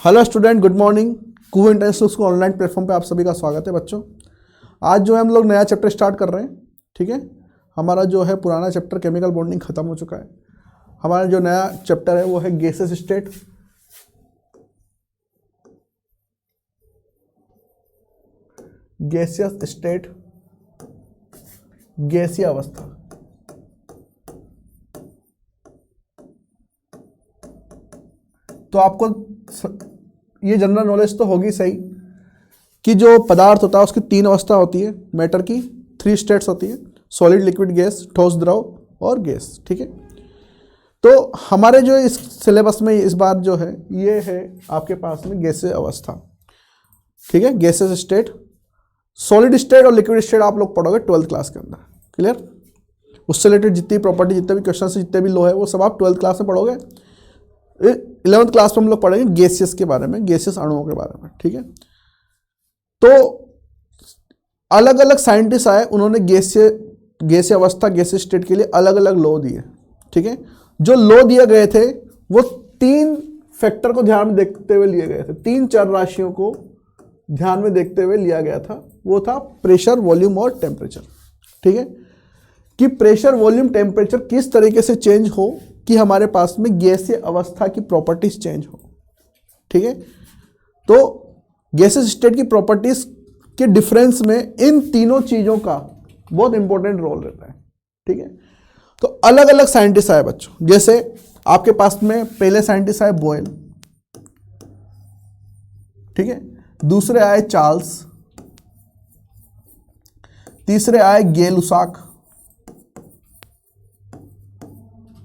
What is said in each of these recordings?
Hello student, good morning. Kuhu international school online platform पे आप सभी का स्वागत है बच्चों। आज जो है हम लोग नया चैप्टर स्टार्ट कर रहे हैं। ठीक है, हमारा जो है पुराना चैप्टर केमिकल बॉन्डिंग खत्म हो चुका है। हमारा जो नया चैप्टर है वो है गैसेस स्टेट। गैसियस स्टेट, गैसीय अवस्था। तो आपको ये जनरल नॉलेज तो होगी सही कि जो पदार्थ होता है उसकी तीन अवस्था होती है। मैटर की 3 स्टेट्स होती है, सॉलिड, लिक्विड, गैस, ठोस, द्रव और गैस। ठीक है, तो हमारे जो इस सिलेबस में इस बार जो है ये है आपके पास में गैसीय अवस्था। ठीक है, गैसेस स्टेट, सॉलिड स्टेट और लिक्विड स्टेट आप लोग पढ़ोगे 12th क्लास के अंदर। क्लियर? उससे रिलेटेड जितनी प्रॉपर्टी, जितने भी क्वेश्चन, जितने भी लॉ है वो सब आप 12th क्लास में पढ़ोगे। 11th क्लास में हम लोग पढ़ेंगे गैसियस के बारे में, गैसियस अणुओं के बारे में। ठीक है, तो अलग अलग साइंटिस्ट आए, उन्होंने गैसीय अवस्था, गैसीय स्टेट के लिए अलग अलग लॉ दिए। ठीक है, जो लॉ दिए गए थे वो 3 फैक्टर को ध्यान में देखते हुए लिए गए थे, 3 चर राशियों को ध्यान में देखते हुए लिया गया था। वो था प्रेशर, वॉल्यूम और टेम्परेचर। ठीक है, कि प्रेशर, वॉल्यूम, टेम्परेचर किस तरीके से चेंज हो कि हमारे पास में गैसीय अवस्था की प्रॉपर्टीज चेंज हो। ठीक है, तो गैसेस स्टेट की प्रॉपर्टीज के डिफरेंस में इन तीनों चीजों का बहुत इंपॉर्टेंट रोल रहता है। ठीक है, तो अलग अलग साइंटिस्ट आए बच्चों। जैसे आपके पास में पहले साइंटिस्ट आए बॉयल, ठीक है, दूसरे आए चार्ल्स, तीसरे आए गै-लुसाक,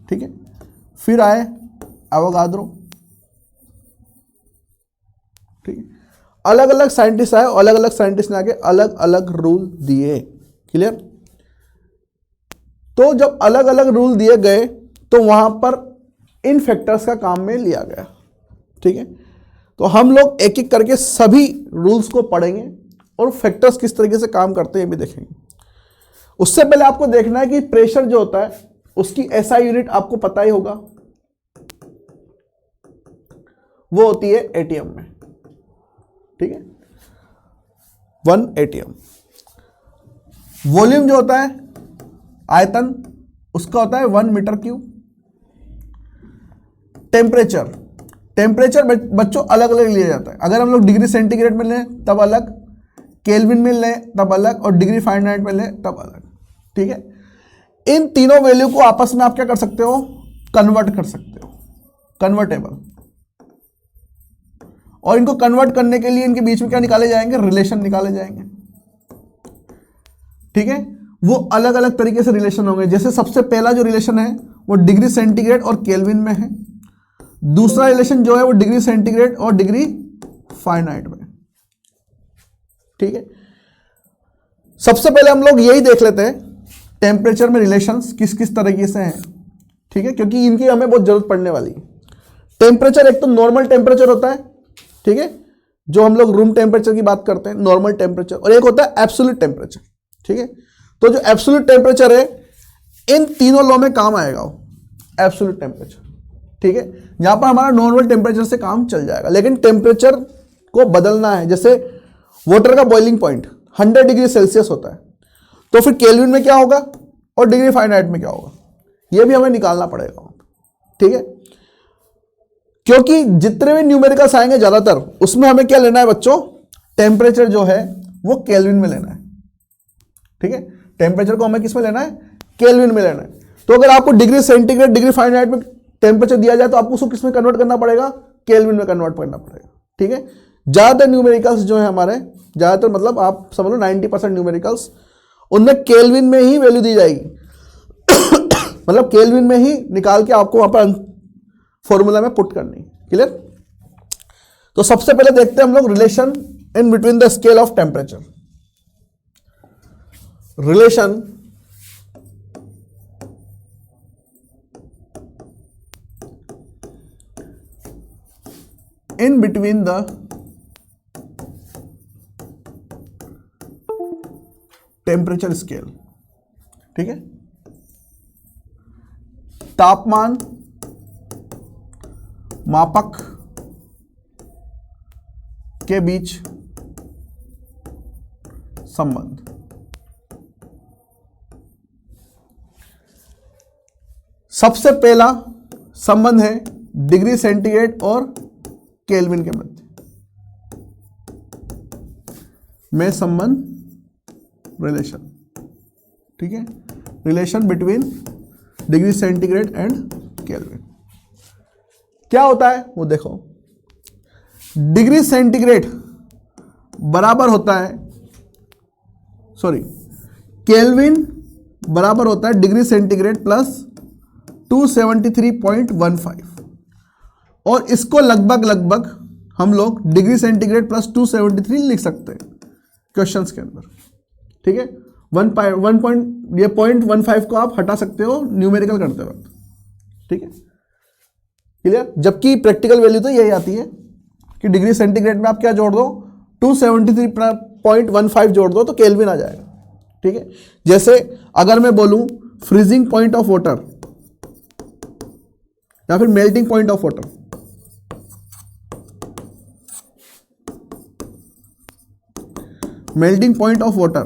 ठीक है, फिर आए एवोगाद्रो। ठीक है, अलग अलग साइंटिस्ट आए, अलग अलग साइंटिस्ट ने आके अलग अलग रूल दिए। क्लियर? तो जब अलग अलग रूल दिए गए तो वहां पर इन फैक्टर्स का काम में लिया गया। ठीक है, तो हम लोग एक एक करके सभी रूल्स को पढ़ेंगे और फैक्टर्स किस तरीके से काम करते हैं ये भी देखेंगे। उससे पहले आपको देखना है कि प्रेशर जो होता है उसकी एसआई यूनिट आपको पता ही होगा, वो होती है एटीएम में। ठीक है, 1 एटीएम। वॉल्यूम जो होता है, आयतन, उसका होता है 1 मीटर क्यूब। टेम्परेचर, टेम्परेचर बच्चों अलग अलग लिया जाता है। अगर हम लोग डिग्री सेंटीग्रेड में लें तब अलग, केल्विन में लें तब अलग, और डिग्री फ़ारेनहाइट में लें तब अलग। ठीक है, इन तीनों वैल्यू को आपस में आप क्या कर सकते हो, कन्वर्ट कर सकते हो, कन्वर्टेबल। और इनको कन्वर्ट करने के लिए इनके बीच में क्या निकाले जाएंगे, रिलेशन निकाले जाएंगे। ठीक है, वो अलग अलग तरीके से रिलेशन होंगे। जैसे सबसे पहला जो रिलेशन है वो डिग्री सेंटीग्रेड और केल्विन में है। दूसरा रिलेशन जो है वो डिग्री सेंटीग्रेड और डिग्री फ़ारेनहाइट में। ठीक है, सबसे पहले हम लोग यही देख लेते हैं टेम्परेचर में रिलेशंस किस किस तरीके से हैं। ठीक है, क्योंकि इनकी हमें बहुत जरूरत पड़ने वाली है। टेम्परेचर एक तो नॉर्मल टेम्परेचर होता है, ठीक है, जो हम लोग रूम टेम्परेचर की बात करते हैं, नॉर्मल टेम्परेचर, और एक होता है एब्सोल्यूट टेम्परेचर। ठीक है, तो जो एब्सोल्यूट टेम्परेचर है इन तीनों लॉ में काम आएगा वो एब्सोल्यूट टेम्परेचर। ठीक है, यहां पर हमारा नॉर्मल टेम्परेचर से काम चल जाएगा, लेकिन टेम्परेचर को बदलना है। जैसे वाटर का बॉइलिंग पॉइंट 100 डिग्री सेल्सियस होता है, तो फिर केल्विन में क्या होगा और डिग्री फ़ारेनहाइट में क्या होगा, यह भी हमें निकालना पड़ेगा। ठीक है, क्योंकि जितने भी न्यूमेरिकल्स आएंगे ज्यादातर उसमें हमें क्या लेना है बच्चों, टेम्परेचर जो है वो केल्विन में लेना है। ठीक है, टेम्परेचर को हमें किस में लेना है, केल्विन में लेना है। तो अगर आपको डिग्री सेंटीग्रेड, डिग्री फ़ारेनहाइट में टेम्परेचर दिया जाए तो आपको उसको किस में कन्वर्ट करना पड़ेगा, केल्विन में कन्वर्ट करना पड़ेगा। ठीक है, ज्यादातर न्यूमेरिकल्स जो है हमारे, ज्यादातर मतलब आप समझ लो 90% न्यूमेरिकल्स, उनमें केल्विन में ही वैल्यू दी जाएगी। मतलब केल्विन में ही निकाल के आपको वहां पर फॉर्मूला में पुट करनी। क्लियर? तो सबसे पहले देखते हैं हम लोग relation in between the scale of temperature. Relation in between the temperature scale. ठीक है, तापमान मापक के बीच संबंध। सबसे पहला संबंध है डिग्री सेंटीग्रेड और केल्विन के मध्य में संबंध, रिलेशन, ठीक है, relation between degree centigrade and kelvin. क्या होता है वो देखो, डिग्री सेंटीग्रेड बराबर होता है, केल्विन बराबर होता है डिग्री सेंटीग्रेड प्लस 273.15, और इसको लगभग हम लोग डिग्री सेंटीग्रेड प्लस 273 लिख सकते हैं क्वेश्चंस के अंदर, ठीक है। 0.15 को आप हटा सकते हो न्यूमेरिकल करते वक्त, ठीक है, क्लियर। जबकि प्रैक्टिकल वैल्यू तो यही आती है कि डिग्री सेंटीग्रेड में आप क्या जोड़ दो, 273.15 जोड़ दो तो केल्विन आ जाएगा, ठीक है। जैसे अगर मैं बोलूं फ्रीजिंग पॉइंट ऑफ वाटर या फिर melting point of water, melting point of water,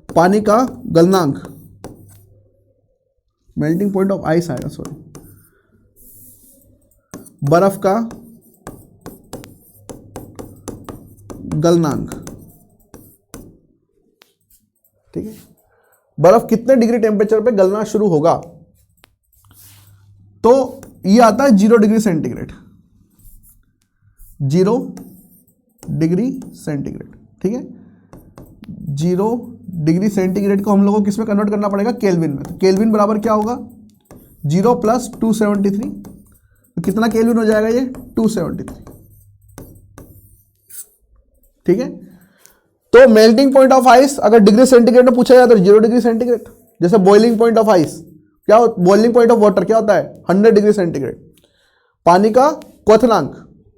पानी का गलनांक, मेल्टिंग पॉइंट ऑफ आइस आएगा, बर्फ का गलनांक, ठीक है। बर्फ कितने डिग्री टेम्परेचर पे गलना शुरू होगा, तो ये आता है 0 डिग्री सेंटीग्रेड, 0 डिग्री सेंटीग्रेड, ठीक है। 0 डिग्री सेंटीग्रेड को हम लोगों को किस में कन्वर्ट करना पड़ेगा, केल्विन में। तो केल्विन बराबर क्या होगा, 0 प्लस 273, तो कितना केल्विन हो जाएगा ये, 273, ठीक है। तो मेल्टिंग पॉइंट ऑफ आइस अगर डिग्री सेंटीग्रेड में पूछा जाए तो 0 डिग्री सेंटीग्रेड। जैसे बॉइलिंग पॉइंट ऑफ आइस क्या, बॉइलिंग पॉइंट ऑफ वाटर क्या होता है, 100 डिग्री सेंटीग्रेड। पानी का क्वथनांक,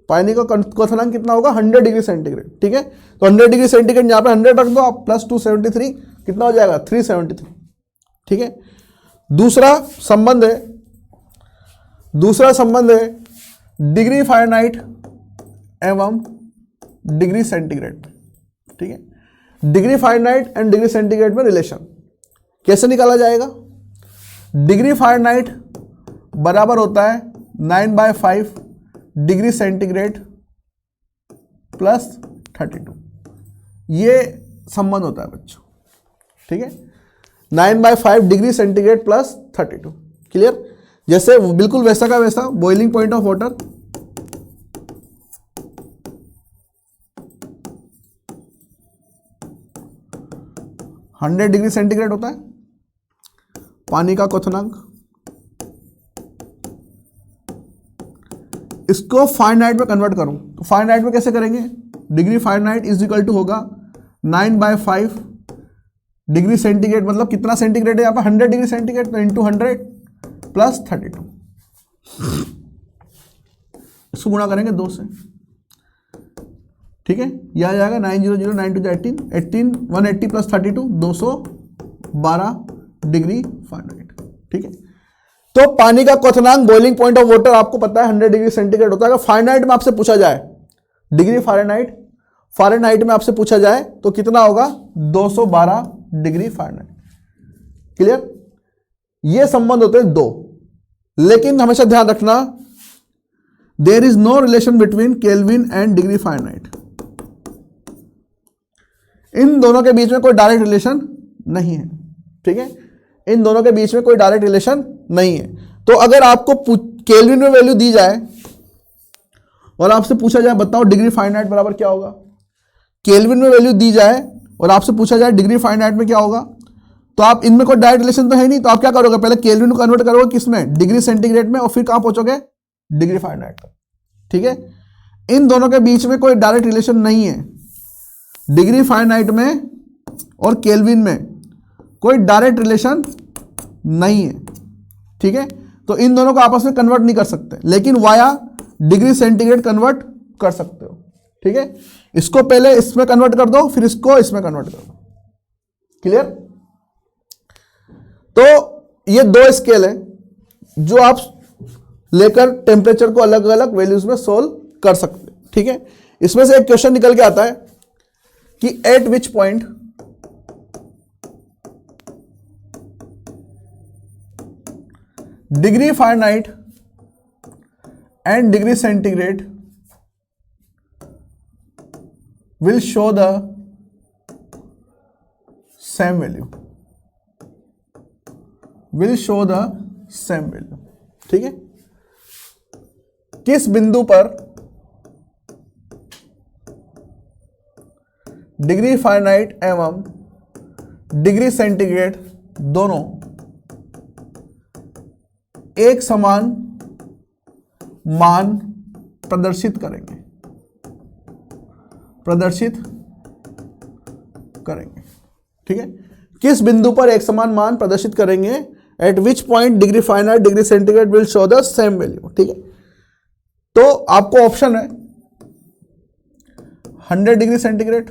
पानी का क्वथनांक कितना होगा, 100 डिग्री सेंटीग्रेड, ठीक है। तो 100 डिग्री सेंटीग्रेड यहाँ पे 100 रख दो आप, प्लस 273 कितना हो जाएगा, 373, ठीक है। दूसरा संबंध है डिग्री फ़ारेनहाइट एवं डिग्री सेंटीग्रेड, ठीक है। Degree Fahrenheit and degree centigrade में रिलेशन कैसे निकाला जाएगा, डिग्री फ़ारेनहाइट बराबर होता है 9/5 डिग्री सेंटीग्रेड प्लस 32, ये संबंध होता है बच्चों, ठीक है। 9/5 डिग्री सेंटीग्रेड प्लस 32, क्लियर। जैसे बिल्कुल वैसा का वैसा boiling point of water, hundred degree centigrade होता है, पानी का क्वथनांक, इसको फ़ारेनहाइट में कन्वर्ट करूं तो फ़ारेनहाइट में कैसे करेंगे, degree Fahrenheit is equal to होगा 9/5 डिग्री सेंटीग्रेड, मतलब कितना सेंटीग्रेड है यहाँ पर 100 डिग्री सेंटीग्रेड, तो इंटू 100 प्लस 32, इसको गुणा करेंगे 2 से, ठीक है। यह आ जाएगा 900 9 टू 18 180 प्लस 32 212 डिग्री फ़ारेनहाइट, ठीक है। तो पानी का क्वथनांक बॉइलिंग पॉइंट ऑफ वाटर आपको पता है 100 डिग्री सेंटीग्रेड होता है। अगर फ़ारेनहाइट में आपसे पूछा जाए, डिग्री फ़ारेनहाइट में आपसे पूछा जाए तो कितना होगा, 212 डिग्री फ़ारेनहाइट, क्लियर। ये संबंध होते हैं 2, लेकिन हमेशा ध्यान रखना there is no relation between Kelvin and degree Fahrenheit, इन दोनों के बीच में कोई डायरेक्ट रिलेशन नहीं है, ठीक है। इन दोनों के बीच में कोई डायरेक्ट रिलेशन नहीं है। तो अगर आपको केल्विन में वैल्यू दी जाए और आपसे पूछा जाए बताओ डिग्री फ़ारेनहाइट बराबर क्या होगा, केल्विन में वैल्यू दी जाए और आपसे पूछा जाए डिग्री फ़ारेनहाइट में क्या होगा, तो आप इनमें कोई डायरेक्ट रिलेशन तो है नहीं, तो आप क्या करोगे, पहले केल्विन को कन्वर्ट करोगे किसमें, डिग्री सेंटीग्रेड में, और फिर कहां पहुंचोगे, डिग्री फ़ारेनहाइट पर, ठीक है। इन दोनों के बीच में कोई डायरेक्ट रिलेशन नहीं है, डिग्री फ़ारेनहाइट में और केल्विन में कोई डायरेक्ट रिलेशन नहीं है, ठीक है। तो इन दोनों को आपस में कन्वर्ट नहीं कर सकते, लेकिन वाया डिग्री सेंटीग्रेड कन्वर्ट कर सकते हो, ठीक है। इसको पहले इसमें कन्वर्ट कर दो, फिर इसको इसमें कन्वर्ट कर दो, क्लियर। तो ये 2 स्केल है जो आप लेकर टेम्परेचर को अलग अलग वैल्यूज में सोल्व कर सकते हैं, ठीक है। इसमें से एक क्वेश्चन निकल के आता है कि eight which point degree Fahrenheit and degree centigrade will show the same value, will show the same value, ठीक है। किस बिंदु पर डिग्री फ़ारेनहाइट एवं डिग्री सेंटीग्रेड दोनों एक समान मान प्रदर्शित करेंगे, ठीक है। किस बिंदु पर एक समान मान प्रदर्शित करेंगे, eight which point degree Fahrenheit degree centigrade will show the same value, ठीक है। तो आपको ऑप्शन है 100 degree centigrade,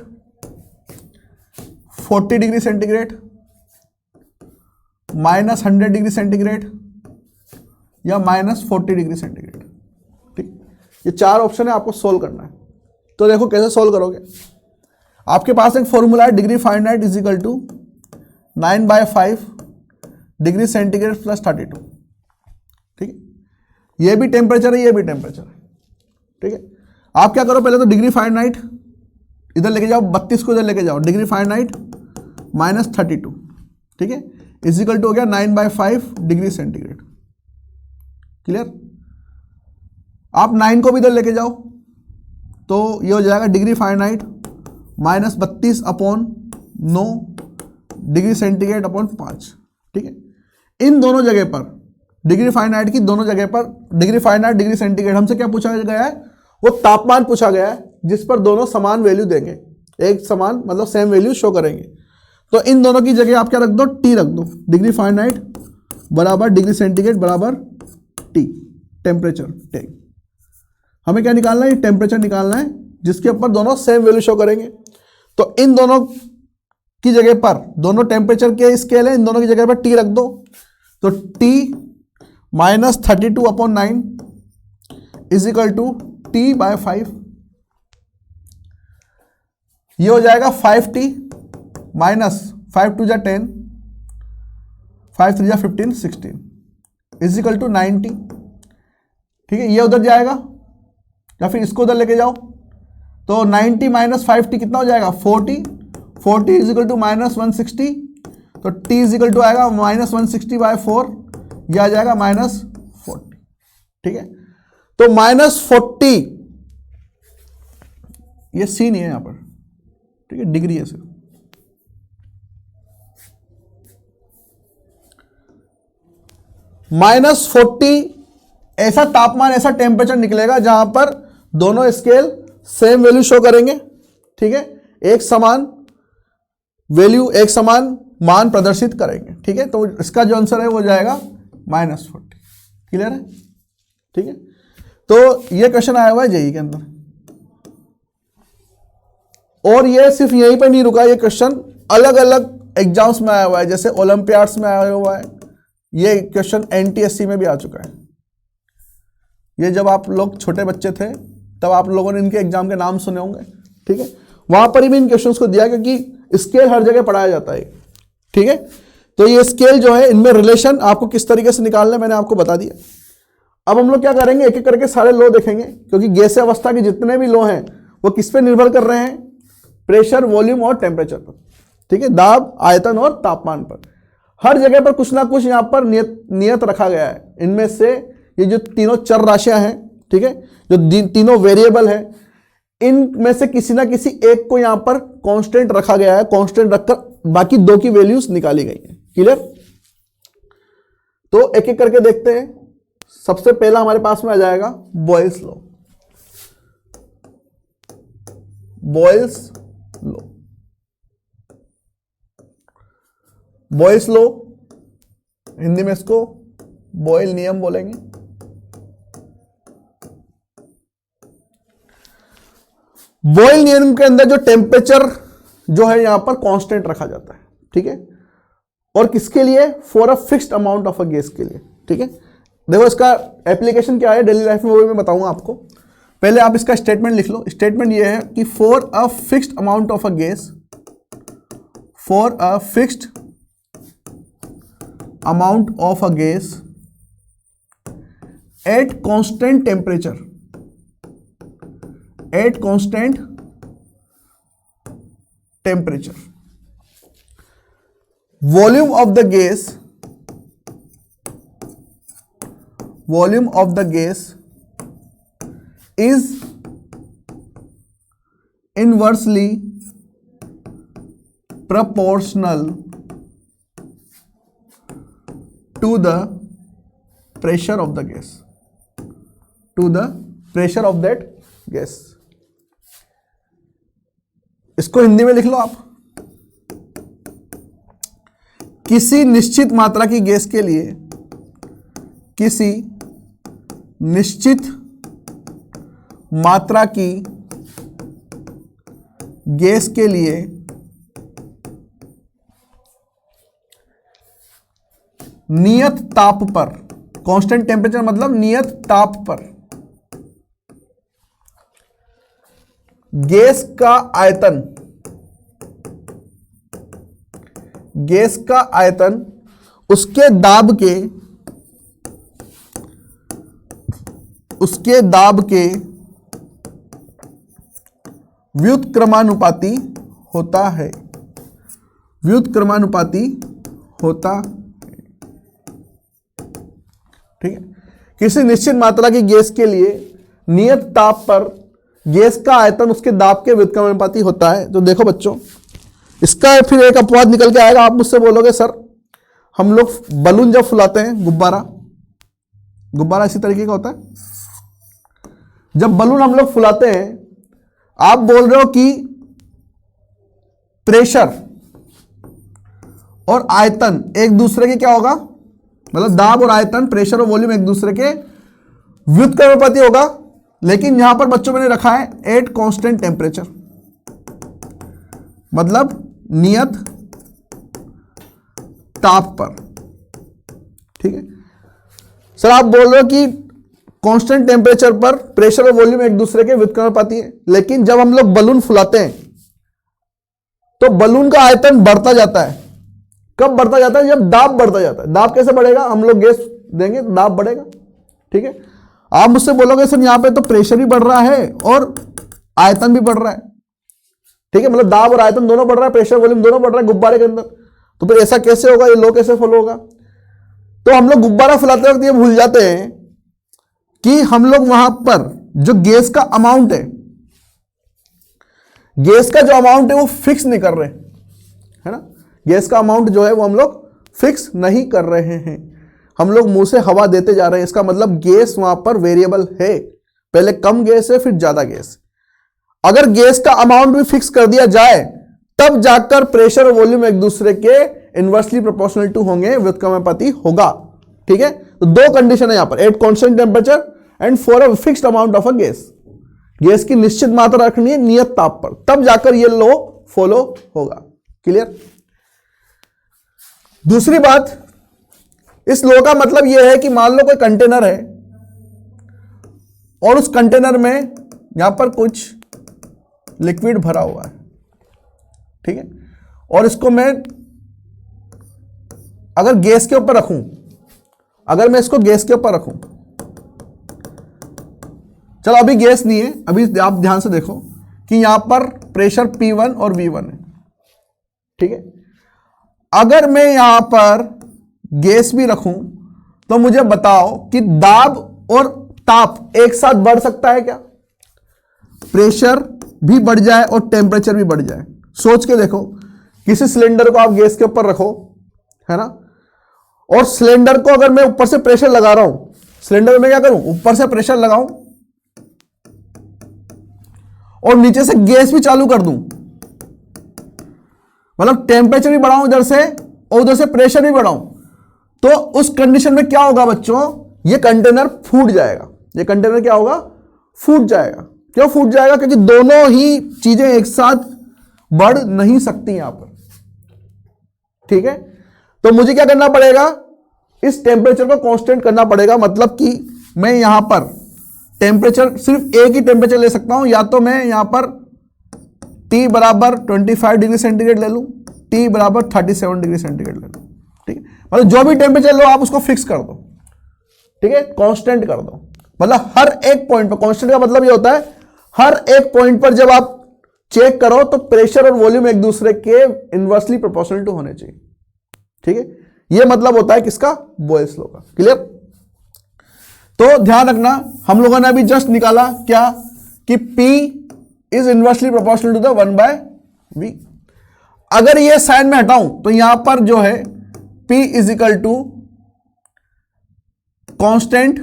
40 degree centigrade, -100 degree centigrade या -40 डिग्री सेंटीग्रेड, ठीक। ये चार ऑप्शन है, आपको सोल्व करना है। तो देखो कैसे सोल्व करोगे। आपके पास एक फॉर्मूला है, degree Fahrenheit is equal to 9/5 degree centigrade plus 32, ठीक है। ये भी टेम्परेचर है, ये भी टेम्परेचर है, ठीक है। आप क्या करो, पहले तो डिग्री फ़ारेनहाइट इधर लेके जाओ, 32 को इधर लेके जाओ, डिग्री फ़ारेनहाइट -32, ठीक है, इज इक्वल टू हो गया 9/5 डिग्री सेंटीग्रेड। क्लियर। आप 9 को भी इधर लेके जाओ तो ये हो जाएगा degree Fahrenheit -32/9 degree centigrade upon 5, ठीक है। इन दोनों जगह पर डिग्री फ़ारेनहाइट की दोनों जगह पर डिग्री फ़ारेनहाइट डिग्री सेंटीग्रेड हमसे क्या पूछा गया है, वो तापमान पूछा गया है जिस पर दोनों समान वैल्यू देंगे, एक समान मतलब सेम वैल्यू शो करेंगे। तो इन दोनों की जगह आप क्या रख दो, टी रख दो, डिग्री फ़ारेनहाइट बराबर डिग्री सेंटीग्रेड बराबर टी, टेम्परेचर टी। हमें क्या निकालना है, टेम्परेचर निकालना है जिसके ऊपर दोनों सेम वैल्यू शो करेंगे। तो इन दोनों की जगह पर, दोनों टेम्परेचर के स्केल है, इन दोनों की जगह पर टी रख दो। तो T -32/9 is equal to T/5, ये हो जाएगा 5T -5 2 10, 5 3 15 16 इज इक्वल टू 90, ठीक है। ये उधर जाएगा या फिर इसको उधर लेके जाओ तो 90 -5T कितना हो जाएगा, 40, 40 इज इक्वल टू -160, तो T इज इक्वल टू आएगा -160/4, यह आ जाएगा -40, ठीक है। तो -40, ये सी नहीं है यहां पर, ठीक है, डिग्री है सिर्फ। -40 ऐसा तापमान, ऐसा टेम्परेचर निकलेगा जहां पर दोनों स्केल सेम वैल्यू शो करेंगे, ठीक है, एक समान वैल्यू, एक समान मान प्रदर्शित करेंगे, ठीक है। तो इसका जो आंसर है वो जाएगा -40। क्लियर है, ठीक है। तो ये क्वेश्चन आया हुआ है जेईई के अंदर, और ये सिर्फ यहीं पर नहीं रुका, ये क्वेश्चन अलग अलग एग्जाम्स में आया हुआ है, जैसे ओलंपियाड्स में आया हुआ है, ये क्वेश्चन NTSC में भी आ चुका है। ये जब आप लोग छोटे बच्चे थे तब आप लोगों ने इनके एग्जाम के नाम सुने होंगे, ठीक है। वहां पर भी इन क्वेश्चंस को दिया, क्योंकि स्केल हर जगह पढ़ाया जाता है, ठीक है। तो ये स्केल जो है, इनमें रिलेशन आपको किस तरीके से निकालना है मैंने आपको बता दिया। अब हम लोग क्या करेंगे, एक एक करके सारे लो देखेंगे, क्योंकि गैसीय अवस्था के जितने भी लो हैं वो किस पे निर्भर कर रहे हैं, प्रेशर, वॉल्यूम और टेम्परेचर पर, ठीक है, दाब, आयतन और तापमान पर। हर जगह पर कुछ ना कुछ यहाँ पर नियत रखा गया है। इनमें से ये जो तीनों चर राशियां हैं, ठीक है, जो तीनों वेरिएबल है, इनमें से किसी ना किसी एक को यहां पर कांस्टेंट रखा गया है, कांस्टेंट रखकर बाकी दो की वैल्यूज निकाली गई है। क्लियर। तो एक एक करके देखते हैं। सबसे पहला हमारे पास में आ जाएगा Boyle's law. Boyle's law, Boyle's law Hindi में इसको बॉयल नियम बोलेंगे। बॉयल नियम के अंदर जो टेम्परेचर जो है यहां पर कांस्टेंट रखा जाता है, ठीक है, और किसके लिए, for a fixed amount of a gas के लिए, ठीक है। देखो इसका एप्लीकेशन क्या है डेली लाइफ में, वो भी मैं बताऊंगा आपको। पहले आप इसका स्टेटमेंट लिख लो। स्टेटमेंट ये है कि for a fixed amount of a gas, for a fixed amount of a gas at constant temperature, at constant temperature, volume of the gas, volume of the gas is inversely proportional to the pressure of the gas, to the pressure of that gas। इसको हिंदी में लिख लो आप। किसी निश्चित मात्रा की gas के लिए, किसी निश्चित मात्रा की गैस के लिए नियत ताप पर, कांस्टेंट टेम्परेचर मतलब नियत ताप पर गैस का आयतन, गैस का आयतन उसके दाब के, उसके दाब के व्युत्क्रमानुपाती होता है, व्युत्क्रमानुपाती होता है। ठीक है, किसी निश्चित मात्रा की गैस के लिए नियत ताप पर गैस का आयतन उसके दाब के व्युत्क्रमानुपाती होता है। तो देखो बच्चों, इसका फिर एक अपवाद निकल के आएगा। आप मुझसे बोलोगे सर हम लोग बलून जब फुलाते हैं, गुब्बारा, गुब्बारा इसी तरीके का होता है। जब बलून हम लोग फुलाते हैं, आप बोल रहे हो कि प्रेशर और आयतन एक दूसरे के क्या होगा, मतलब दाब और आयतन, प्रेशर और वॉल्यूम एक दूसरे के व्युत्क्रमानुपाती होगा। लेकिन यहां पर बच्चों मैंने रखा है एट कांस्टेंट टेम्परेचर, मतलब नियत ताप पर। ठीक है सर, आप बोल रहे हो कि कांस्टेंट टेम्परेचर पर प्रेशर और वॉल्यूम एक दूसरे के व्युत्क्रमानुपाती है। लेकिन जब हम लोग बलून फुलाते हैं तो बलून का आयतन बढ़ता जाता है। कब बढ़ता जाता है? जब दाब बढ़ता जाता है। दाब कैसे बढ़ेगा? हम लोग गैस देंगे तो दाब बढ़ेगा। ठीक है, आप मुझसे बोलोगे सर यहां पे तो प्रेशर भी बढ़ रहा है और आयतन भी बढ़ रहा है। ठीक है, मतलब दाब और आयतन दोनों बढ़ रहा है, प्रेशर वॉल्यूम दोनों बढ़ रहा है गुब्बारे के अंदर। तो फिर ऐसा कैसे होगा, ये लॉ कैसे फॉलो होगा? तो हम लोग गुब्बारा फुलाते वक्त ये भूल जाते हैं कि हम लोग वहां पर जो गैस का अमाउंट है, गैस का जो अमाउंट है वो फिक्स नहीं कर रहे, है ना। गैस का अमाउंट जो है वो हम लोग फिक्स नहीं कर रहे हैं, हम लोग मुंह से हवा देते जा रहे हैं। इसका मतलब गैस वहां पर वेरिएबल है, पहले कम गैस है फिर ज्यादा गैस। अगर गैस का अमाउंट भी फिक्स कर दिया जाए तब जाकर प्रेशर और वॉल्यूम एक दूसरे के इनवर्सली प्रोपोर्शनल टू होंगे, व्युत्क्रमानुपाती होगा। ठीक है, तो दो कंडीशन है यहां पर, at constant temperature and for a fixed amount of a gas. Gas की निश्चित मात्रा रखनी है नियत ताप पर, तब जाकर यह लॉ फॉलो होगा। क्लियर? दूसरी बात, इस लॉ का मतलब यह है कि मान लो कोई कंटेनर है और उस कंटेनर में यहां पर कुछ लिक्विड भरा हुआ है। ठीक है, और इसको मैं अगर गैस के ऊपर रखूं, अगर मैं इसको गैस के ऊपर रखूं, चलो अभी गैस नहीं है, अभी आप ध्यान से देखो कि यहां पर प्रेशर P1 और V1 है। ठीक है, अगर मैं यहां पर गैस भी रखूं तो मुझे बताओ कि दाब और ताप एक साथ बढ़ सकता है क्या? प्रेशर भी बढ़ जाए और टेम्परेचर भी बढ़ जाए। सोच के देखो, किसी सिलेंडर को आप गैस के ऊपर रखो, है ना, और सिलेंडर को अगर मैं ऊपर से प्रेशर लगा रहा हूं, सिलेंडर में क्या करूं, ऊपर से प्रेशर लगाऊं और नीचे से गैस भी चालू कर दूं, मतलब टेम्परेचर भी बढ़ाऊं इधर से और उधर से प्रेशर भी बढ़ाऊं, तो उस कंडीशन में क्या होगा बच्चों, ये कंटेनर फूट जाएगा। ये कंटेनर क्या होगा? फूट जाएगा। क्यों फूट जाएगा? क्योंकि दोनों ही चीजें एक साथ बढ़ नहीं सकती यहां पर। ठीक है, तो मुझे क्या करना पड़ेगा, इस टेम्परेचर को कांस्टेंट करना पड़ेगा। मतलब कि मैं यहां पर टेम्परेचर सिर्फ एक ही टेम्परेचर ले सकता हूं, या तो मैं यहां पर T बराबर 25 डिग्री सेंटीग्रेड ले लूं, T बराबर 37 डिग्री सेंटीग्रेड ले लूं। ठीक है, मतलब जो भी टेम्परेचर लो आप उसको फिक्स कर दो, ठीक है, कांस्टेंट कर दो। मतलब हर एक पॉइंट पर, कांस्टेंट का मतलब ये होता है हर एक पॉइंट पर जब आप चेक करो तो प्रेशर और वॉल्यूम एक दूसरे के इनवर्सली प्रोपोर्शनल टू होने चाहिए। ठीक है, ये मतलब होता है किसका, बॉयल्स लॉ का। क्लियर? तो ध्यान रखना, हम लोगों ने अभी जस्ट निकाला क्या कि P is inversely proportional to the 1/V। अगर ये साइन में हटाऊं तो यहां पर जो है P is equal to constant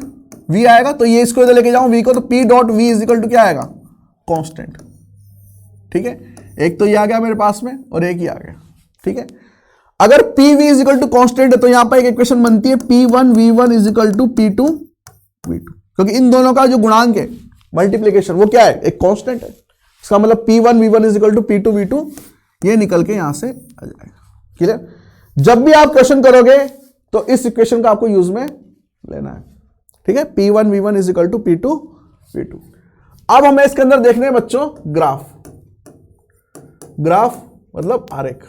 V आएगा, तो ये इसको इधर लेके जाऊं V को, तो P dot V is equal to क्या आएगा, कांस्टेंट। ठीक है, एक तो ये आ गया मेरे पास में और एक ही आ गया। ठीक है, अगर PV is equal to constant है तो यहां पर एक इक्वेशन बनती है P1 V1 is equal to P2 V2, क्योंकि इन दोनों का जो गुणांक है मल्टीप्लीकेशन वो क्या है, एक कांस्टेंट है। इसका मतलब P1 V1 is equal to P2 V2 ये निकल के यहां से आ जाएगा। क्लियर? जब भी आप क्वेश्चन करोगे तो इस इक्वेशन का आपको यूज में लेना है। ठीक है, P1 V1 is equal to P2 V2। अब हमें इसके अंदर देखने हैं बच्चों ग्राफ। ग्राफ मतलब आरेख।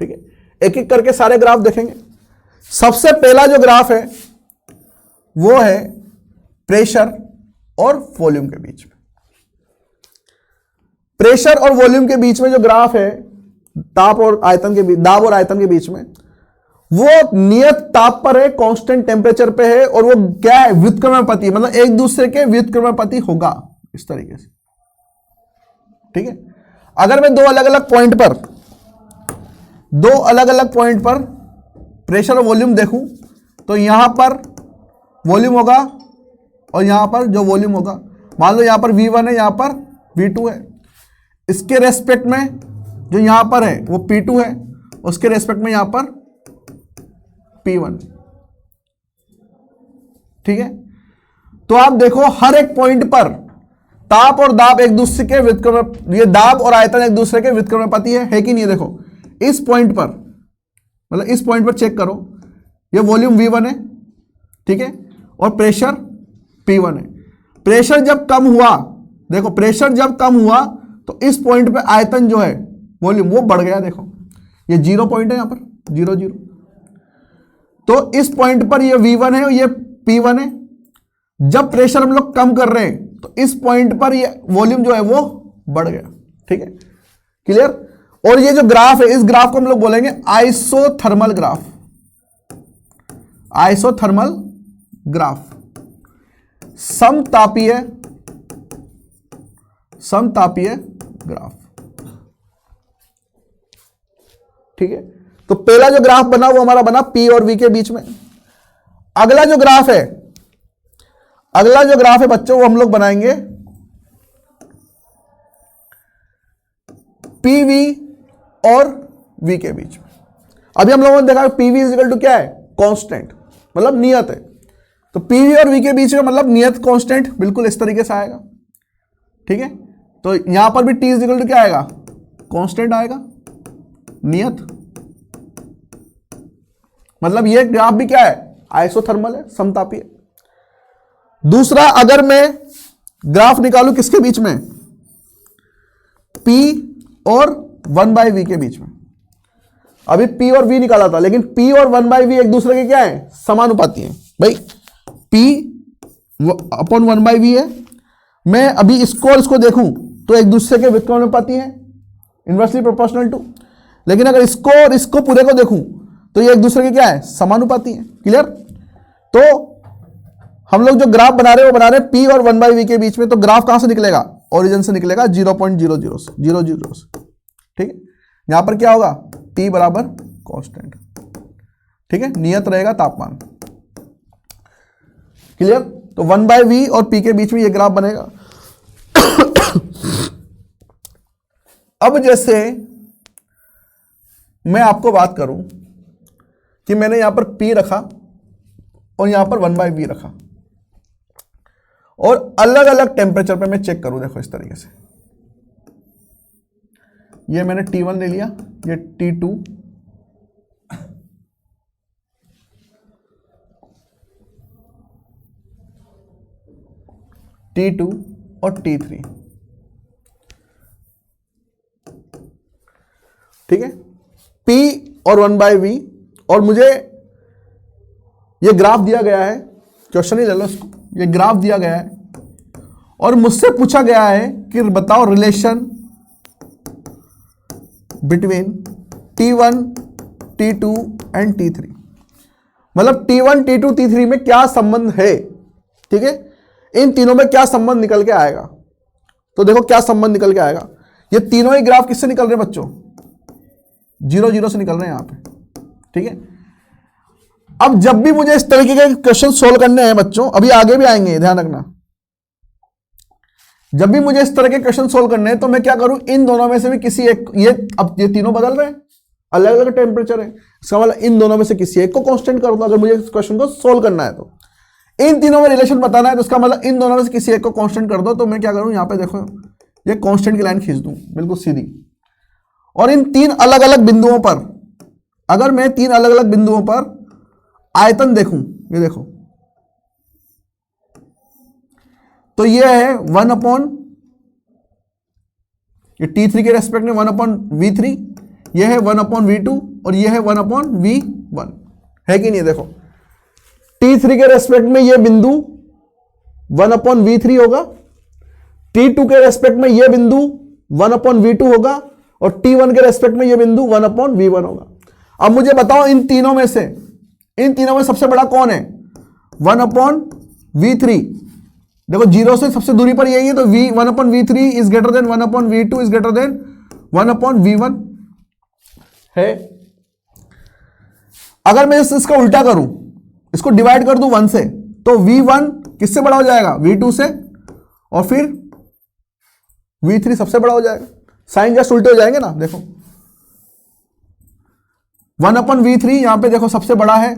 ठीक है, एक एक करके सारे ग्राफ देखेंगे। सबसे पहला जो ग्राफ है वो है प्रेशर और वॉल्यूम के बीच में। प्रेशर और वॉल्यूम के बीच में जो ग्राफ है, ताप और आयतन के बीच, दाब और आयतन के बीच में, वो नियत ताप पर है, कांस्टेंट टेम्परेचर पे है, और वो क्या है, व्युत्क्रमानुपाती, मतलब एक दूसरे के व्युत्क्रमानुपाती होगा इस तरीके से। ठीक है, अगर मैं दो अलग अलग पॉइंट पर प्रेशर और वॉल्यूम देखूं तो यहां पर वॉल्यूम होगा और यहां पर जो वॉल्यूम होगा, मान लो यहां पर V1 है, यहां पर V2 है, इसके रेस्पेक्ट में जो यहां पर है वो P2 है, उसके रेस्पेक्ट में यहां पर P1। ठीक है, तो आप देखो हर एक पॉइंट पर ताप और दाब एक दूसरे के व्युत्क्रम, ये दाब और आयतन एक दूसरे के व्युत्क्रमानुपाती है कि नहीं? देखो इस पॉइंट पर, मतलब इस पॉइंट पर चेक करो, ये वॉल्यूम V1 है, ठीक है, और प्रेशर P1 है। प्रेशर जब कम हुआ, देखो प्रेशर जब कम हुआ तो इस पॉइंट पे आयतन जो है वॉल्यूम वो बढ़ गया। देखो ये 0 पॉइंट है, यहां पर 0 0, तो इस पॉइंट पर ये V1 है और ये P1 है। जब प्रेशर हम लोग कम कर रहे हैं तो इस पॉइंट पर ये वॉल्यूम जो है वो बढ़ गया। ठीक है, क्लियर? और ये जो ग्राफ है, इस ग्राफ को हम लोग बोलेंगे आइसोथर्मल ग्राफ। आइसोथर्मल ग्राफ, समतापीय ग्राफ। ठीक है, तो पहला जो ग्राफ बना वो हमारा बना P और V के बीच में। अगला जो ग्राफ है बच्चों, वो हम लोग बनाएंगे PV और V के बीच में। अभी हम लोगों ने देखा PV इज इक्वल टू क्या है, कांस्टेंट, मतलब नियत है। तो PV और V के बीच में मतलब नियत कांस्टेंट बिल्कुल इस तरीके से आएगा। ठीक है, तो यहां पर भी T इज इक्वल टू क्या आएगा, कांस्टेंट आएगा, नियत। मतलब ये ग्राफ भी क्या है, आइसोथर्मल है, समतापीय। दूसरा, अगर मैं ग्राफ निकालूं किसके बीच में, P और 1/V के बीच में। अभी P और V निकाला था, लेकिन P और 1/V एक दूसरे के क्या है, समानुपाती हैं भाई। P अपॉन 1/V है। मैं अभी इसको और इसको देखूं तो एक दूसरे के व्युत्क्रमानुपाती है, इनवर्सली प्रोपोर्शनल टू। लेकिन अगर इसको और इसको पूरे को देखूं तो ये एक दूसरे के क्या है, समानुपाती है। क्लियर? तो हम लोग जो ग्राफ बना रहे हैं वो बना रहे हैं P और 1/V के बीच में। तो ग्राफ कहां से निकलेगा, ओरिजिन से निकलेगा, 0.00 से, 0 से। ठीक है, यहां पर क्या होगा, T बराबर कांस्टेंट। ठीक है, नियत रहेगा तापमान। क्लियर? तो 1/V और P के बीच में ये ग्राफ बनेगा। अब जैसे मैं आपको बात करूं कि मैंने यहां पर P रखा और यहां पर 1/V रखा, और अलग अलग टेम्परेचर पे मैं चेक करूं। देखो इस तरीके से, ये मैंने T1 ले लिया, ये T2, T2 और T3, ठीक है, P और 1/V, और मुझे ये ग्राफ दिया गया है, क्वेश्चन ही ले लो इसको, ये ग्राफ दिया गया है और मुझसे पूछा गया है कि बताओ relation between T1, T2 and T3, मतलब T1, T2, T3 में क्या संबंध है, ठीक है, इन तीनों में क्या संबंध निकल के आएगा। तो देखो क्या संबंध निकल के आएगा, ये तीनों ही ग्राफ किससे निकल रहे हैं बच्चों, 0, 0 से निकल रहे हैं यहां पे, ठीक है। अब जब भी मुझे इस तरीके के क्वेश्चन सोल्व करने हैं बच्चों, अभी आगे भी आएंगे, ध्यान रखना, जब भी मुझे इस तरह के क्वेश्चन सोल्व करने हैं तो मैं क्या करूं, इन दोनों में से भी किसी एक, अब ये तीनों बदल रहे हैं, अलग अलग टेम्परेचर है, इसका मतलब इन दोनों में से किसी एक को कांस्टेंट कर दो। अगर मुझे इस क्वेश्चन को सोल्व करना है तो इन तीनों में रिलेशन बताना है, तो इसका मतलब इन दोनों में से किसी एक को कांस्टेंट कर दो। तो मैं क्या करूं, यहां पे देखो ये कांस्टेंट की लाइन खींच दूं बिल्कुल सीधी, और इन तीन अलग अलग बिंदुओं पर, अगर मैं तीन अलग अलग बिंदुओं पर आयतन देखूं, ये देखो, तो ये है 1/, ये T3 के रेस्पेक्ट में 1/V3, ये है 1/V2 और ये है 1/V1, है कि नहीं। देखो T3 के रेस्पेक्ट में ये बिंदु 1/V3 होगा, T2 के रेस्पेक्ट में ये बिंदु 1/V2 होगा, और T1 के रेस्पेक्ट में ये बिंदु 1/V1 होगा। अब मुझे बताओ इन तीनों में सबसे बड़ा कौन है, 1/V3। देखो 0 से सबसे दूरी पर यही है, तो 1/V3 is greater than 1/V2 is greater than 1/V1 है। अगर मैं इसका उल्टा करूं, इसको डिवाइड कर दूं 1 से, तो V1 किससे बड़ा हो जाएगा, V2 से, और फिर V3 सबसे बड़ा हो जाएगा। साइन जस्ट उल्टे हो जाएंगे ना। देखो 1/V3 यहां पे देखो सबसे बड़ा है,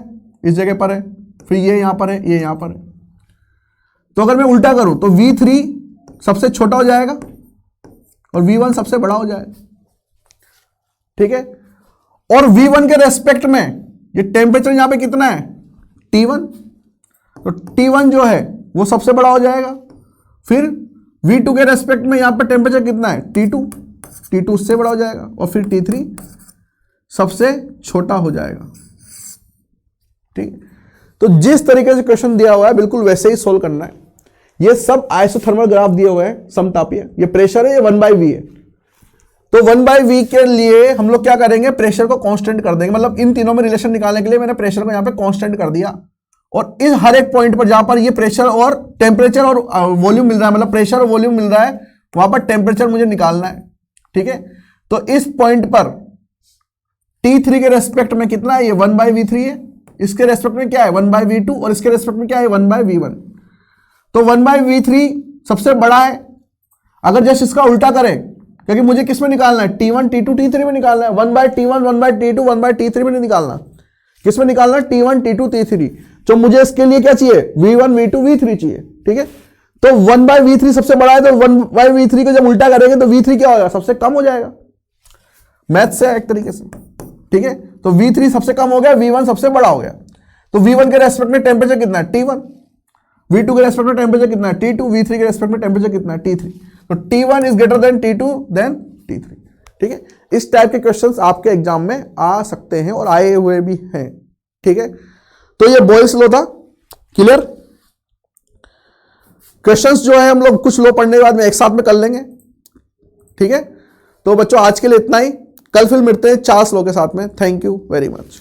इस जगह पर है, फिर ये यहां पर है, ये यहां पर है। तो अगर मैं उल्टा करूं तो V3 सबसे छोटा हो जाएगा और V1 सबसे बड़ा हो जाएगा, ठीक है। और V1 के रेस्पेक्ट में ये टेम्परेचर यहां पे कितना है, T1, तो T1 जो है वो सबसे बड़ा हो जाएगा। फिर V2 के रेस्पेक्ट में यहां पे टेम्परेचर कितना है, T2 उससे बड़ा हो जाएगा, और फिर T3 सबसे छोटा हो जाएगा, ठीक। तो जिस तरीके से क्वेश्चन दिया हुआ है बिल्कुल वैसे ही सोल्व करना है। ये सब आइसोथर्मल ग्राफ दिए हुए हैं, समतापीय, ये प्रेशर है, ये 1/V है। तो 1/V के लिए हम लोग क्या करेंगे, प्रेशर को कांस्टेंट कर देंगे, मतलब इन तीनों में रिलेशन निकालने के लिए मैंने प्रेशर को यहां पे कांस्टेंट कर दिया, और इस हर एक पॉइंट पर जहां पर ये प्रेशर और टेम्परेचर और वॉल्यूम मिल रहा है, मतलब प्रेशर और वॉल्यूम मिल रहा है, वहां पर टेम्परेचर मुझे निकालना है, ठीक है। तो इस पॉइंट पर T3 के रेस्पेक्ट में कितना है, ये 1/V3 है, इसके रेस्पेक्ट में क्या है 1/V2, और इसके रेस्पेक्ट में क्या है 1/V1। तो 1/V3 सबसे बड़ा है। अगर जैसे इसका उल्टा करें, क्योंकि मुझे किस में निकालना है, T1, T2, T3 में निकालना है, 1/T1, 1/T2, 1/T3 में नहीं निकालना। किस में निकालना है, T1, T2, T3। तो मुझे इसके लिए क्या चाहिए, V1, V2, V3 चाहिए, ठीक है। तो 1/V3 सबसे बड़ा है, तो 1/V3 को जब उल्टा करेंगे तो V3 क्या होगा, सबसे कम हो जाएगा, मैथ से एक तरीके से, ठीक है। तो V3 सबसे कम हो गया, V1 सबसे बड़ा हो गया। तो V1 के रेस्पेक्ट में टेम्परेचर कितना है, T1, V2 के रेस्पेक्ट में टेम्परेचर कितना है, T2, V3 के रेस्पेक्ट में टेम्परेचर कितना है, T3। तो T1 is greater than T2 then T3, ठीक है। इस टाइप के क्वेश्चंस आपके एग्जाम में आ सकते हैं और आए हुए भी हैं, ठीक है। तो ये बॉयल्स लॉ था, क्लियर। क्वेश्चंस जो है हम लोग कुछ लॉ पढ़ने के बाद में एक साथ में कर लेंगे, ठीक है। तो बच्चों आज के लिए इतना ही, कल फिर मिलते हैं चार्ल्स लॉ के साथ में। Thank you very much.